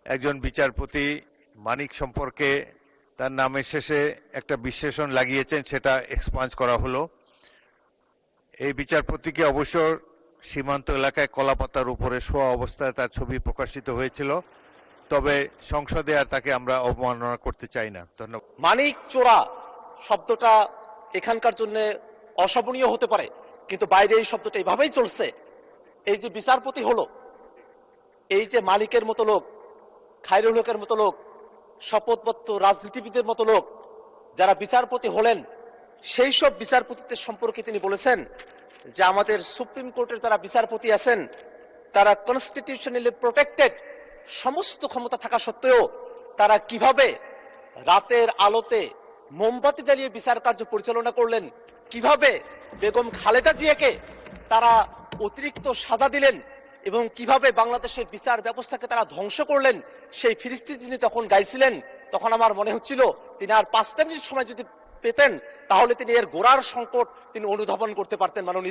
একজন বিচারপতি মানিক সম্পর্কে তার নামের শেষে একটা বিশেষণ লাগিয়েছেন, সেটা এক্সপাঞ্জ করা হলো। এই বিচারপতিকে অবশ্য সীমান্ত এলাকায় কলাপাতার উপরে শোয়া অবস্থায় তার ছবি প্রকাশিত হয়েছিল, তবে সংসদে আর তাকে আমরা অবমাননা করতে চাই না। ধন্যবাদ। মানিক চোরা শব্দটা এখানকার জন্য অশোভনীয় হতে পারে, কিন্তু বাইরে এই শব্দটা এভাবেই চলছে। এই যে বিচারপতি হলো, এই যে মালিকের মতো লোক, খায়রুল হকের মতো লোক, শপথবদ্ধ রাজনীতিবিদের মতো লোক যারা বিচারপতি হলেন, সেই সব বিচারপতিদের সম্পর্কে তিনি বলেছেন যে আমাদের সুপ্রিম কোর্টের যারা বিচারপতি আছেন তারা কনস্টিটিউশনালি প্রোটেক্টেড, সমস্ত ক্ষমতা থাকা সত্ত্বেও তারা কিভাবে রাতের আলোতে মোমবাতি জ্বালিয়ে বিচার কার্য পরিচালনা করলেন, কিভাবে বেগম খালেদা জিয়াকে তারা অতিরিক্ত সাজা দিলেন এবং কিভাবে বাংলাদেশের বিচার ব্যবস্থাকে তারা ধ্বংস করলেন, সেই ফিরিস্তি তিনি যখন গাইছিলেন তখন আমার মনে হচ্ছিল তিনি আর 5টা মিনিট সময় যদি পেতেন তাহলে তিনি এর গোড়ার সংকট তিনি অনুধাবন করতে পারতেন। মাননীয়